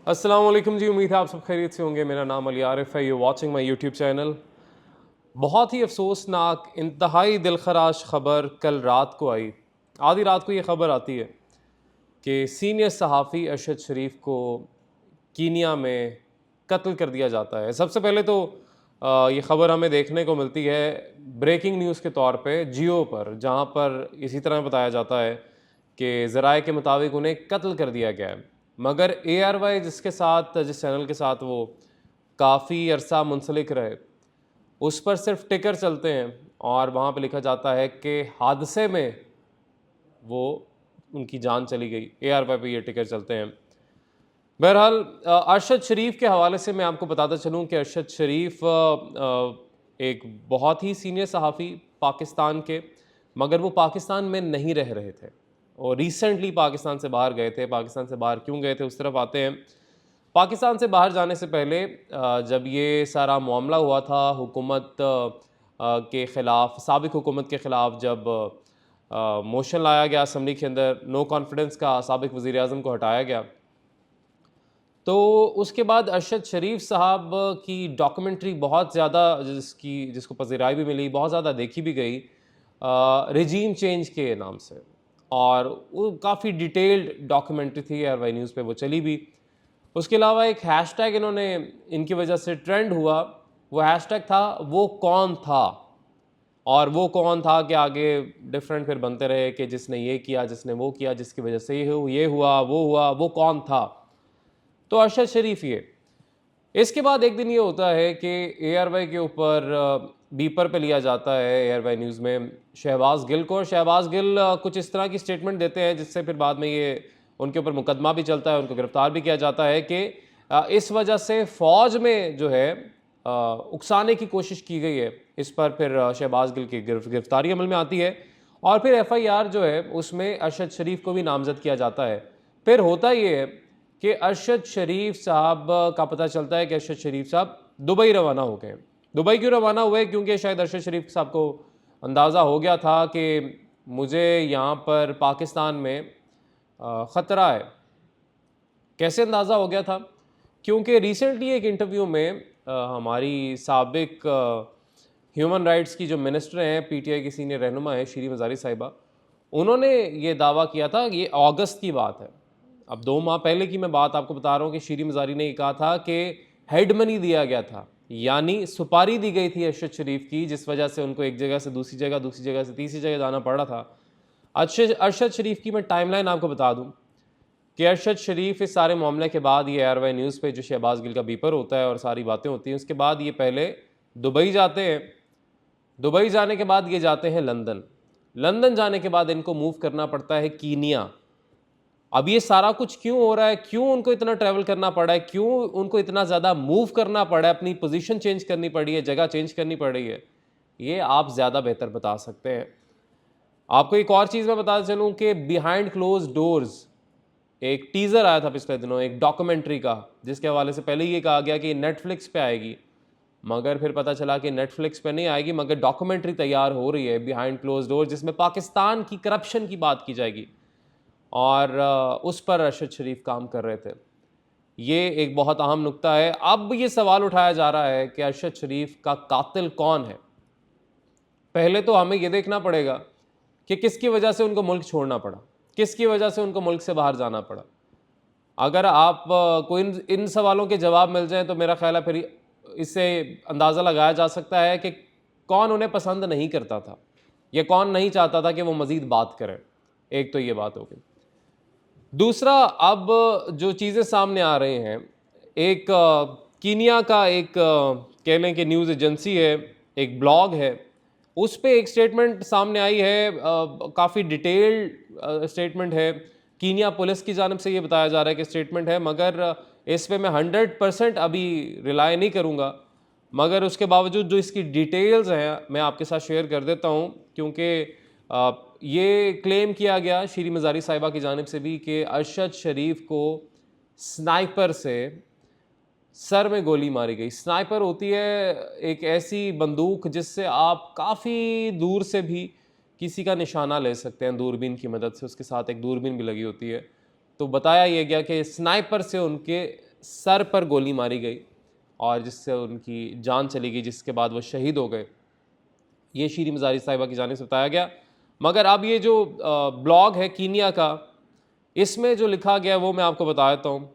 अस्सलाम वालेकुम जी, उम्मीद है आप सब खैरियत से होंगे। मेरा नाम अली आरिफ है, you watching my YouTube channel. बहुत ही अफसोसनाक, इंतहाई दिलखराश ख़बर कल रात को आई। आधी रात को ये ख़बर आती है कि सीनियर सहाफ़ी अरशद शरीफ को कीनिया में कत्ल कर दिया जाता है। सबसे पहले तो ये ख़बर हमें देखने को मिलती है ब्रेकिंग न्यूज़ के तौर पे जियो पर, जहाँ पर इसी तरह बताया जाता है कि ज़राए के मुताबिक उन्हें कत्ल कर दिया गया है। मगर ARY जिस चैनल के साथ वो काफ़ी अरसा मुंसलिक रहे, उस पर सिर्फ टिकर चलते हैं और वहाँ पे लिखा जाता है कि हादसे में वो उनकी जान चली गई। ARY पे ये टिकर चलते हैं। बहरहाल अरशद शरीफ के हवाले से मैं आपको बताता चलूँ कि अरशद शरीफ एक बहुत ही सीनियर सहाफ़ी पाकिस्तान के, मगर वो पाकिस्तान में नहीं रह रहे थे और रिसेंटली पाकिस्तान से बाहर गए थे। पाकिस्तान से बाहर क्यों गए थे उस तरफ आते हैं। पाकिस्तान से बाहर जाने से पहले जब ये सारा मामला हुआ था हुकूमत के ख़िलाफ़, साबिक़ हुकूमत के ख़िलाफ़, जब मोशन लाया गया असम्बली के अंदर, नो कॉन्फिडेंस का, साबिक़ वज़ीर आज़म को हटाया गया, तो उसके बाद अरशद शरीफ साहब की डॉक्यूमेंट्री बहुत ज़्यादा, जिसको पज़ीराई भी मिली, बहुत ज़्यादा देखी भी गई, रिजीम चेंज के नाम से। और वो काफ़ी डिटेल्ड डॉक्यूमेंट्री थी, ARY न्यूज़ पे वो चली भी। उसके अलावा एक हैशटैग इन्होंने, इनकी वजह से ट्रेंड हुआ, वो हैशटैग था वो कौन था। और वो कौन था कि आगे डिफरेंट फिर बनते रहे कि जिसने ये किया, जिसने वो किया, जिसकी वजह से ये हुआ, वो कौन था। तो अरशद शरीफ ये। इसके बाद एक दिन ये होता है कि ARY के ऊपर बीपर पे लिया जाता है, ARY न्यूज़ में, शहबाज गिल को। और शहबाज गिल कुछ इस तरह की स्टेटमेंट देते हैं जिससे फिर बाद में ये उनके ऊपर मुकदमा भी चलता है, उनको गिरफ्तार भी किया जाता है कि इस वजह से फ़ौज में जो है उकसाने की कोशिश की गई है। इस पर फिर शहबाज गिल की गिरफ्तारी अमल में आती है और फिर FIR जो है उसमें अरशद शरीफ को भी नामजद किया जाता है। फिर होता ये है कि अरशद शरीफ साहब का पता चलता है कि अरशद शरीफ साहब दुबई रवाना हो गए। दुबई क्यों रवाना हुए? क्योंकि शायद अरशद शरीफ साहब को अंदाज़ा हो गया था कि मुझे यहाँ पर पाकिस्तान में ख़तरा है। कैसे अंदाज़ा हो गया था? क्योंकि रिसेंटली एक इंटरव्यू में हमारी साबिक ह्यूमन राइट्स की जो मिनिस्टर हैं, PTI की सीनियर रहनुमा है शीरी मज़ारी साहिबा, उन्होंने ये दावा किया था, ये अगस्त की बात है, अब 2 माह पहले की मैं बात आपको बता रहा हूँ, कि शीरी मज़ारी ने ये कहा था कि हेड मनी दिया गया था, यानी सुपारी दी गई थी अरशद शरीफ की, जिस वजह से उनको एक जगह से दूसरी जगह, दूसरी जगह से तीसरी जगह जाना पड़ रहा था। अरशद शरीफ की मैं टाइमलाइन आपको बता दूँ कि अरशद शरीफ इस सारे मामले के बाद, ये ARY न्यूज़ पे जो शहबाज गिल का बीपर होता है और सारी बातें होती हैं, उसके बाद ये पहले दुबई जाते हैं। दुबई जाने के बाद ये जाते हैं लंदन। लंदन जाने के बाद इनको मूव करना पड़ता है कीनिया। अब ये सारा कुछ क्यों हो रहा है, क्यों उनको इतना ट्रैवल करना पड़ा है, क्यों उनको इतना ज़्यादा मूव करना पड़ा है, अपनी पोजीशन चेंज करनी पड़ी है, जगह चेंज करनी पड़ रही है, ये आप ज़्यादा बेहतर बता सकते हैं। आपको एक और चीज़ मैं बताता चलूँ कि बिहाइंड क्लोज डोर्स एक टीज़र आया था पिछले दिनों एक डॉक्यूमेंट्री का, जिसके हवाले से पहले ये कहा गया कि नेटफ्लिक्स पे आएगी, मगर फिर पता चला कि नेटफ्लिक्स पे नहीं आएगी, मगर डॉक्यूमेंट्री तैयार हो रही है बिहाइंड क्लोज डोर, जिसमें पाकिस्तान की करप्शन की बात की जाएगी। और उस पर अरशद शरीफ काम कर रहे थे। ये एक बहुत अहम नुक्ता है। अब ये सवाल उठाया जा रहा है कि अरशद शरीफ का कातिल कौन है? पहले तो हमें ये देखना पड़ेगा कि किसकी वजह से उनको मुल्क छोड़ना पड़ा, किसकी वजह से उनको मुल्क से बाहर जाना पड़ा। अगर आप को इन सवालों के जवाब मिल जाएँ तो मेरा ख़्याल है फिर इससे अंदाज़ा लगाया जा सकता है कि कौन उन्हें पसंद नहीं करता था या कौन नहीं चाहता था कि वो मज़ीद बात करें। एक तो ये बात हो गई। दूसरा, अब जो चीज़ें सामने आ रही हैं, एक कीनिया का एक कह लें कि न्यूज़ एजेंसी है, एक ब्लॉग है, उस पे एक स्टेटमेंट सामने आई है, काफ़ी डिटेल्ड स्टेटमेंट है। कीनिया पुलिस की जानिब से ये बताया जा रहा है कि स्टेटमेंट है, मगर इस पे मैं 100% अभी रिलाय नहीं करूँगा। मगर उसके बावजूद जो इसकी डिटेल्स हैं मैं आपके साथ शेयर कर देता हूँ, क्योंकि ये क्लेम किया गया शीरी मज़ारी साहिबा की जानिब से भी कि अरशद शरीफ को स्नाइपर से सर में गोली मारी गई। स्नाइपर होती है एक ऐसी बंदूक जिससे आप काफ़ी दूर से भी किसी का निशाना ले सकते हैं दूरबीन की मदद से, उसके साथ एक दूरबीन भी लगी होती है। तो बताया ये गया कि स्नाइपर से उनके सर पर गोली मारी गई और जिससे उनकी जान चली गई, जिसके बाद वो शहीद हो गए। ये शीरी मज़ारी साहिबा की जानिब से बताया गया। मगर अब ये जो ब्लॉग है कीनिया का, इसमें जो लिखा गया वो मैं आपको बता देता हूँ।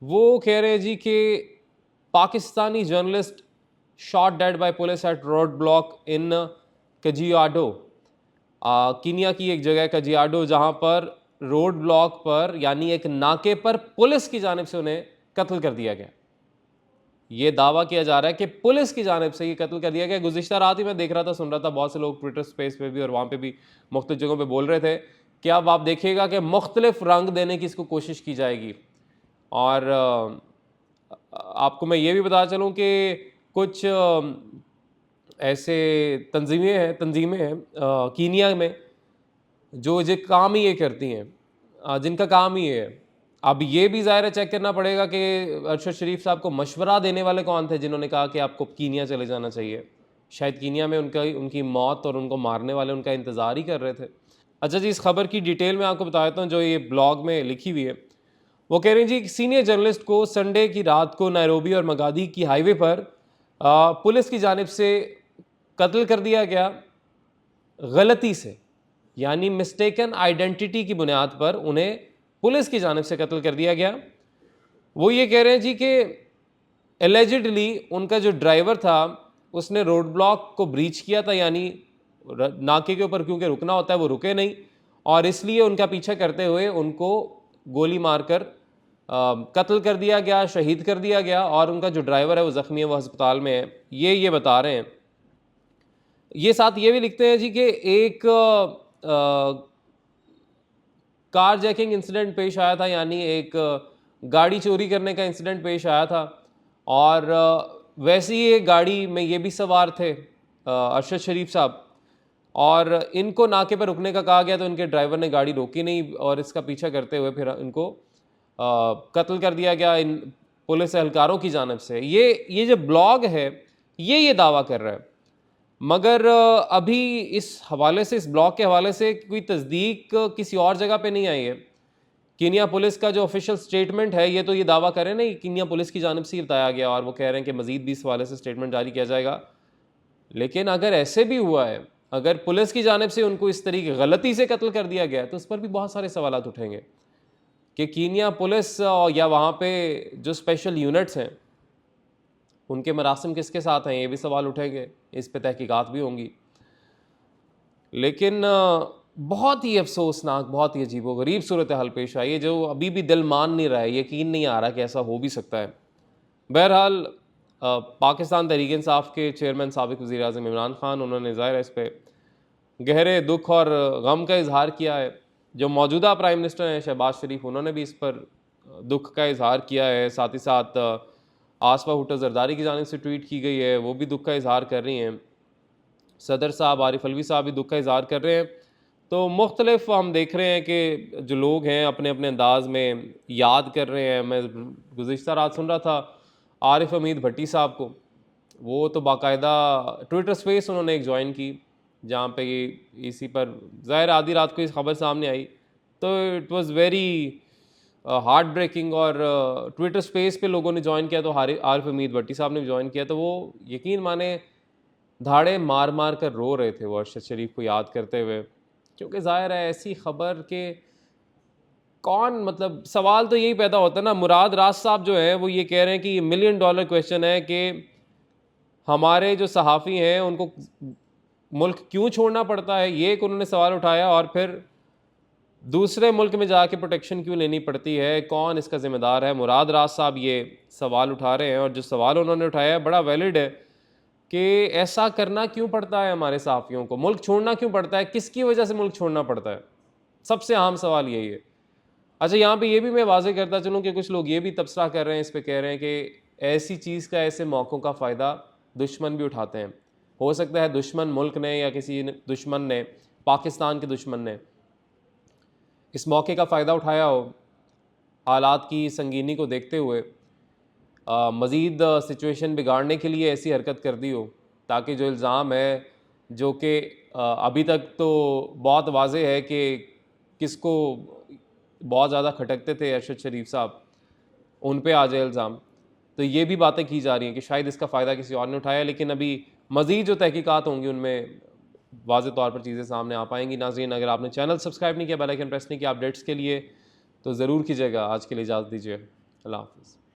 वो कह रहे हैं जी कि Pakistani journalist shot dead by police at road block in Kajiado. Kenya की एक जगह कजियाडो, जहाँ पर रोड ब्लॉक पर यानी एक नाके पर पुलिस की जानिब से उन्हें कत्ल कर दिया गया। ये दावा किया जा रहा है कि पुलिस की जानिब से ये कत्ल कर दिया गया। गुज़िश्ता रात ही मैं देख रहा था, सुन रहा था, बहुत से लोग ट्विटर स्पेस पे भी और वहाँ पे भी मुख्तलिफ जगहों पे बोल रहे थे कि अब आप देखिएगा कि मुख्तलिफ रंग देने की इसको कोशिश की जाएगी। और आपको मैं ये भी बता चलूँ कि कुछ ऐसे तंजीमें हैं कीनिया में जो काम ही ये करती हैं, जिनका काम ही ये है। अब ये भी ज़ाहिर है चेक करना पड़ेगा कि अरशद शरीफ साहब को मशवरा देने वाले कौन थे जिन्होंने कहा कि आपको कीनिया चले जाना चाहिए। शायद कीनिया में उनकी मौत और उनको मारने वाले उनका इंतज़ार ही कर रहे थे। अच्छा जी, इस खबर की डिटेल में आपको बता देता हूँ जो ये ब्लॉग में लिखी हुई है। वो कह रहे हैं जी, एक सीनियर जर्नलिस्ट को संडे की रात को नैरोबी और मगादी की हाईवे पर पुलिस की जानिब से कत्ल कर दिया गया, गलती से, यानी मिस्टेकन आइडेंटिटी की बुनियाद पर उन्हें पुलिस की जानिब से कत्ल कर दिया गया। वो ये कह रहे हैं जी कि एलिजिडली उनका जो ड्राइवर था उसने रोड ब्लॉक को ब्रीच किया था, यानी नाके के ऊपर क्योंकि रुकना होता है वो रुके नहीं, और इसलिए उनका पीछा करते हुए उनको गोली मारकर कत्ल कर दिया गया, शहीद कर दिया गया। और उनका जो ड्राइवर है वो ज़ख्मी है, वो अस्पताल में है, ये बता रहे हैं। ये साथ ये भी लिखते हैं जी कि एक कार जैकिंग इंसिडेंट पेश आया था, यानी एक गाड़ी चोरी करने का इंसिडेंट पेश आया था। और वैसे ही एक गाड़ी में ये भी सवार थे अरशद शरीफ साहब, और इनको नाके पर रुकने का कहा गया तो इनके ड्राइवर ने गाड़ी रोकी नहीं और इसका पीछा करते हुए फिर इनको कत्ल कर दिया गया इन पुलिस एहलकारों की जानिब से। ये जो ब्लॉग है ये दावा कर रहा है, मगर अभी इस हवाले से, इस ब्लॉग के हवाले से कोई तस्दीक किसी और जगह पे नहीं आई है। कीनिया पुलिस का जो ऑफिशियल स्टेटमेंट है ये तो ये दावा करे नहीं, कीनिया पुलिस की जानिब से ही बताया गया और वो कह रहे हैं कि मज़ीद भी इस हवाले से स्टेटमेंट जारी किया जाएगा। लेकिन अगर ऐसे भी हुआ है, अगर पुलिस की जानिब से उनको इस तरीके गलती से कत्ल कर दिया गया है, तो उस पर भी बहुत सारे सवाल उठेंगे कि कीनिया पुलिस या वहाँ पे जो स्पेशल यूनिट्स हैं उनके मरासिम किसके साथ हैं, ये भी सवाल उठेंगे, इस पे तहकीकात भी होंगी। लेकिन बहुत ही अफसोसनाक, बहुत ही अजीबोगरीब सूरत हाल पेश आई है जो अभी भी दिल मान नहीं रहा है, यकीन नहीं आ रहा कि ऐसा हो भी सकता है। बहरहाल पाकिस्तान तहरीक इंसाफ के चेयरमैन साबिक़ वज़ीर आज़म इमरान ख़ान, उन्होंने ज़ाहिर है इस पर गहरे दुख और गम का इजहार किया है। जो मौजूदा प्राइम मिनिस्टर हैं शहबाज शरीफ, उन्होंने भी इस पर दुख का इजहार किया है। साथ ही साथ आसफा भुट्टो ज़रदारी की जानिब से ट्वीट की गई है, वो भी दुख का इजहार कर रही हैं। सदर साहब आरिफ अलवी साहब भी दुख का इजहार कर रहे हैं। तो मुख्तलिफ हम देख रहे हैं कि जो लोग हैं अपने अपने अंदाज़ में याद कर रहे हैं। मैं गुज़िश्ता रात सुन रहा था आरिफ हमीद भट्टी साहब को, वो तो बाकायदा ट्विटर स्पेस उन्होंने एक ज्वाइन की जहाँ पे ये इसी पर ज़ाहिर आधी रात को इस खबर सामने आई, तो it was very heartbreaking. और ट्विटर स्पेस पे लोगों ने ज्वाइन किया, तो आरिफ हमीद भट्टी साहब ने भी ज्वाइन किया, तो वो यकीन माने धाड़े मार मार कर रो रहे थे वो अरशद शरीफ को याद करते हुए। क्योंकि ज़ाहिर है ऐसी खबर के कौन, मतलब सवाल तो यही पैदा होता है ना। मुराद राज साहब जो है वो ये कह रहे हैं कि ये $1,000,000 क्वेश्चन है कि हमारे जो सहाफ़ी हैं उनको मुल्क क्यों छोड़ना पड़ता है, ये एक उन्होंने सवाल उठाया। और फिर दूसरे मुल्क में जाके प्रोटेक्शन क्यों लेनी पड़ती है, कौन इसका ज़िम्मेदार है। मुराद राज साहब ये सवाल उठा रहे हैं और जो सवाल उन्होंने उठाया है बड़ा वैलिड है कि ऐसा करना क्यों पड़ता है, हमारे सहाफ़ियों को मुल्क छोड़ना क्यों पड़ता है, किसकी वजह से मुल्क छोड़ना पड़ता है। सबसे अहम सवाल यही है। अच्छा, यहाँ पे ये भी मैं वाज़ेह करता चलूँ कि कुछ लोग ये भी तबसरा कर रहे हैं, इस पे कह रहे हैं कि ऐसी चीज़ का, ऐसे मौक़ों का फ़ायदा दुश्मन भी उठाते हैं। हो सकता है दुश्मन मुल्क ने या किसी दुश्मन ने, पाकिस्तान के दुश्मन ने इस मौके का फ़ायदा उठाया हो, हालात की संगीनी को देखते हुए मज़ीद सिचुएशन बिगाड़ने के लिए ऐसी हरकत कर दी हो, ताकि जो इल्ज़ाम है जो कि अभी तक तो बहुत वाज़ेह है कि किसको बहुत ज़्यादा खटकते थे अरशद शरीफ साहब, उन पे आ जाए इल्ज़ाम। तो ये भी बातें की जा रही हैं कि शायद इसका फ़ायदा किसी और ने उठाया, लेकिन अभी मज़ीद जो तहकीकात होंगी उनमें वाज़ेह तौर पर चीज़ें सामने आ पाएंगी। नाज़रीन, अगर आपने चैनल सब्सक्राइब नहीं किया, बेल आइकन प्रेस नहीं किया अपडेट्स के लिए, तो ज़रूर कीजिएगा। आज के लिए इजाज़त दीजिए। अल्लाह हाफ़िज़।